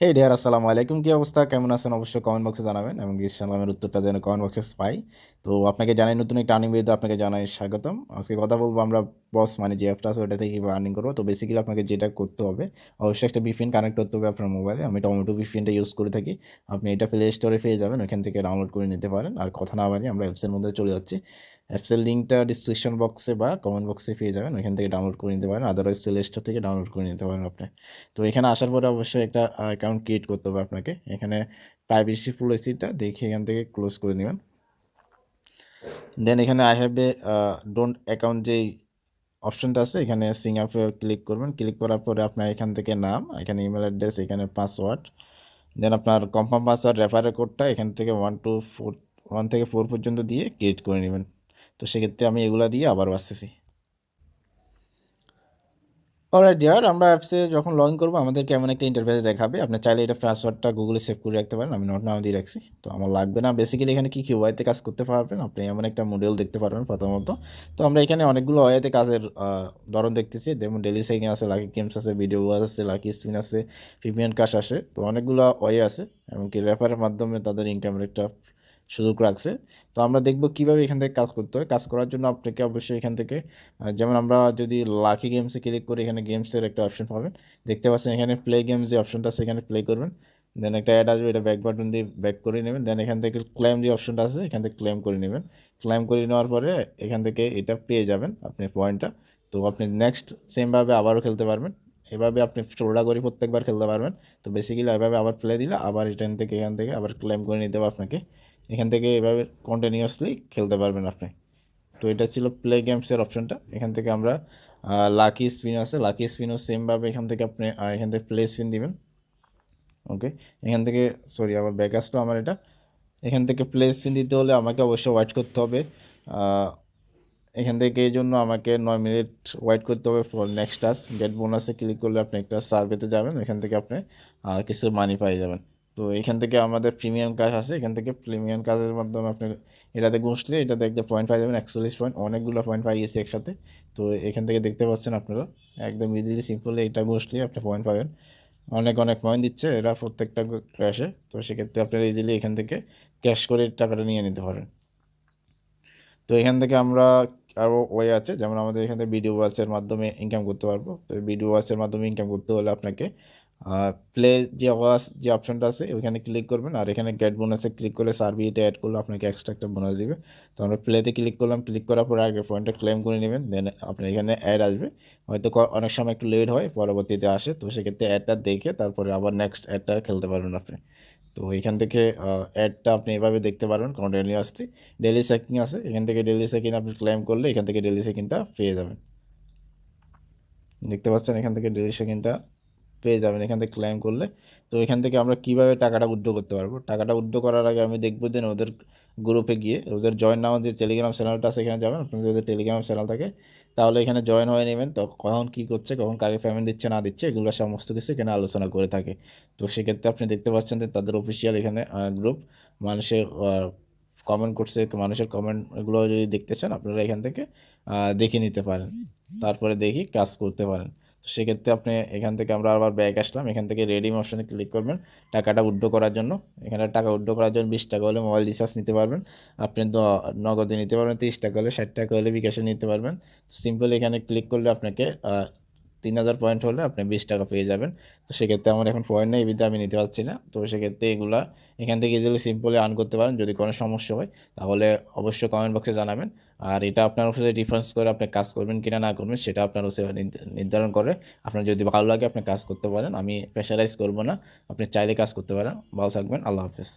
হেই deer, আসসালামু আলাইকুম। কি অবস্থা, কেমন আছেন? অবশ্যই কমেন্ট বক্সে জানাবেন এবং ইনশাআল্লাহ আমার উত্তরটা যেন কমেন্ট বক্সে পাই। তো আপনাকে জানাই, নতুন একটা আর্নিং ভিডিওতে আপনাকে জানাই স্বাগতম। আজকে কথা বলবো আমরা বস মানে যে অ্যাপটা আছে ওটা থেকে কীভাবে আর্নিং করবো। তো বেসিক্যালি আপনাকে যেটা করতে হবে, অবশ্যই একটা ভিপিএন কানেক্ট করতে হবে আপনার মোবাইলে। আমি টমেটো ভিপিএনটা ইউজ করে থাকি। আপনি এটা প্লে স্টোরে পেয়ে যাবেন, ওইখান থেকে ডাউনলোড করে নিতে পারেন। আর কথা না বাড়িয়ে আমরা অ্যাপসের মধ্যে চলে যাচ্ছি। অ্যাপসের লিঙ্কটা ডিসক্রিপশন বক্সে বা কমেন্ট বক্সে পেয়ে যাবেন, ওইখান থেকে ডাউনলোড করে নিতে পারেন। আদারওয়াইজ প্লে স্টোর থেকে ডাউনলোড করে নিতে পারেন আপনি। তো এখানে আসার পরে অবশ্যই একটা অ্যাকাউন্ট ক্রিয়েট করতে হবে আপনাকে। এখানে প্রাইভেসি পলিসিটা দেখে এখান থেকে ক্লোজ করে নেবেন। দেন এখানে I have a don't account যেই অপশনটা আছে, এখানে সিং আপে ক্লিক করবেন। ক্লিক করার পরে আপনার এখান থেকে নাম, এখানে ইমেল অ্যাড্রেস, এখানে পাসওয়ার্ড, দেন আপনার কনফার্ম পাসওয়ার্ড রেফারেল কোডটা এখান থেকে 1 থেকে 4 পর্যন্ত দিয়ে ক্রিয়েট করে নেবেন। তো সেক্ষেত্রে আমি এগুলা দিয়ে আবার আসতেছি। অলরাইট ডিয়ার, আমরা অ্যাপসে যখন লগ ইন করবো আমাদেরকে এমন একটা ইন্টারফেস দেখাবে। আপনি চাইলে এটা পাসওয়ার্ডটা গুগলে সেভ করে রাখতে পারেন। আমি নোট নাও দিয়ে রাখছি, তো আমার লাগবে না। বেসিক্যালি এখানে কী কী ওয়াইতে কাজ করতে পারবেন আপনি, এমন একটা মডিউল দেখতে পারবেন প্রথমত। তো আমরা এখানে অনেকগুলো ওয়াইতে কাজের ধরন দেখতেছি, যেমন ডেলি সেকিং আছে, লাকি গেমস আছে, ভিডিও ওয়াচ আছে, লাকি স্পিন আছে, প্রিমিয়াম কাশ আসে। তো অনেকগুলো ওয়ে আছে, এমনকি রেফারের মাধ্যমে তাদের ইনকামের একটা সুযোগ রাখছে। তো আমরা দেখব কীভাবে এখান থেকে কাজ করতে হয়। কাজ করার জন্য আপনাকে অবশ্যই এখান থেকে যেমন আমরা যদি লাকি গেমসে ক্লিক করি, এখানে গেমসের একটা অপশন পাবেন, দেখতে পাচ্ছেন এখানে প্লে গেমস যে অপশনটা আছে এখানে প্লে করবেন। দেন একটা অ্যাড আসবে, এটা ব্যাক বাটন দিয়ে ব্যাক করে নেবেন। দেন এখান থেকে ক্লেম যে অপশনটা আছে এখান থেকে ক্লেম করে নেবেন। ক্লেম করে নেওয়ার পরে এখান থেকে এটা পেয়ে যাবেন আপনি পয়েন্টটা। তো আপনি নেক্সট সেমভাবে আবারও খেলতে পারবেন। এভাবে আপনি 16টা করে প্রত্যেকবার খেলতে পারবেন। তো বেসিক্যালি এভাবে আবার প্লে দিলে আবার এখান থেকে আবার ক্লেম করে নিতে হবে আপনাকে। এখান থেকে এভাবে কন্টিনিউয়াসলি খেলতে পারবেন আপনি। তো এটা ছিল প্লে গেমসের অপশনটা। এখান থেকে আমরা লাকি স্পিন আছে, লাকি স্পিনও সেমভাবে এখান থেকে আপনি এখান থেকে প্লে স্পিন দিবেন। ওকে, এখান থেকে সরি আবার ব্যাক আসলো আমার এটা। এখান থেকে প্লে স্পিন দিতে হলে আমাকে অবশ্যই ওয়েট করতে হবে। এখান থেকে এই জন্য আমাকে 9 মিনিট ওয়েট করতে হবে ফর নেক্সট টাস্ক। গেট বোনাসে ক্লিক করলে আপনি একটা সার্ভেতে যাবেন, এখান থেকে আপনি কিছু মানি পাই যাবেন। তো এখান থেকে আমাদের প্রিমিয়াম কাজ আছে, এখান থেকে প্রিমিয়াম কাজের মাধ্যমে আপনি এটাতে ঘুষলে এটাতে একটা পয়েন্ট পাই যাবেন, 41 পয়েন্ট, অনেকগুলো পয়েন্ট পাই গেছি একসাথে। তো এখান থেকে দেখতে পাচ্ছেন আপনারা একদম ইজিলি সিম্পলি এটা ঘুষলে আপনি পয়েন্ট পাবেন। অনেক অনেক পয়েন্ট দিচ্ছে এরা প্রত্যেকটা ক্র্যাশে। তো সেক্ষেত্রে আপনারা ইজিলি এখান থেকে ক্যাশ করে টাকাটা নিয়ে নিতে পারেন। তো এখান থেকে আমরা আরও ওয়ে আছে, যেমন আমাদের এখান থেকে ভিডিও ওয়াচের মাধ্যমে ইনকাম করতে পারবো। তো ভিডিও ওয়াচের মাধ্যমে ইনকাম করতে হলে আপনাকে প্লে যে ওয়াচ যে অপশনটা আছে ওইখানে ক্লিক করবেন, আর এখানে গেট বোনাসে ক্লিক করলে সার্ভিসটা অ্যাড করলে আপনাকে এক্সট্রা একটা বোনাস দিবে। তো আমরা প্লেতে ক্লিক করলাম, ক্লিক করার পরে আগে পয়েন্টটা ক্লেম করে নেবেন। দেন আপনার এখানে অ্যাড আসবে, হয়তো অনেক সময় একটু লেট হয়, পরবর্তীতে আসে। তো সেক্ষেত্রে অ্যাডটা দেখে তারপরে আবার নেক্সট অ্যাডটা খেলতে পারবেন আপনি। তো এখান থেকে অ্যাডটা আপনি এভাবে দেখতে পারবেন কন্টিনিউয়াসলি। ডেলি চেকিং আছে, এখান থেকে ডেলি চেকিং আপনি ক্লেম করলে এখান থেকে ডেলি চেকিংটা পেয়ে যাবেন। দেখতে পাচ্ছেন এখান থেকে ডেলি চেকিংটা পেয়ে যাবেন এখান থেকে ক্লেম করলে। তো এখান থেকে আমরা কিভাবে টাকাটা উইথড্র করতে পারবো, টাকাটা উইথড্র করার আগে আমি দেখবো যে ওদের গ্রুপে গিয়ে ওদের জয়েন নামার যে টেলিগ্রাম চ্যানেলটা আছে এখানে যাবেন। আপনাদের যদি টেলিগ্রাম চ্যানেল থাকে তাহলে এখানে জয়েন হয়ে নেবেন। তো কখন কী করছে, কখন কাকে পেমেন্ট দিচ্ছে না দিচ্ছে, এগুলো সমস্ত কিছু এখানে আলোচনা করে থাকে। তো সেক্ষেত্রে আপনি দেখতে পাচ্ছেন যে তাদের অফিসিয়াল এখানে গ্রুপ, মানুষের কমেন্ট করছে, মানুষের কমেন্ট এগুলো যদি দেখতে চান আপনারা এখান থেকে দেখে নিতে পারেন, তারপরে দেখি কাজ করতে পারেন। তো সেক্ষেত্রে আপনি এখান থেকে আমরা আবার ব্যাক আসলাম, এখান থেকে রেডিম অপশানে ক্লিক করবেন টাকাটা উইথড্র করার জন্য। এখানে টাকা উইথড্র করার জন্য 20 টাকা হলে মোবাইল রিচার্জ নিতে পারবেন আপনি, তো নগদে নিতে পারবেন। 30 টাকা হলে, 60 টাকা হলে বিকাশে নিতে পারবেন। সিম্পল এখানে ক্লিক করলে আপনাকে 3000 পয়েন্ট হলে আপনি 20 টাকা পেয়ে যাবেন। তো সেক্ষেত্রে আমার এখন পয়েন্ট নেই, এবিতে আমি নিতে পারছি না। তো সেক্ষেত্রে এগুলা এখান থেকে ইজিলি সিম্পলি আর্ন করতে পারেন। যদি কোনো সমস্যা হয় তাহলে অবশ্যই কমেন্ট বক্সে জানাবেন। আর এটা আপনার উপরে ডিফারেন্স করে আপনি কাজ করবেন কিনা না করবেন সেটা আপনার উপরে নির্ধারণ করে। আপনার যদি ভালো লাগে আপনি কাজ করতে পারেন, আমি প্রেশারাইজ করব না, আপনি চাইলে কাজ করতে পারেন। ভালো থাকবেন, আল্লাহ হাফেজ।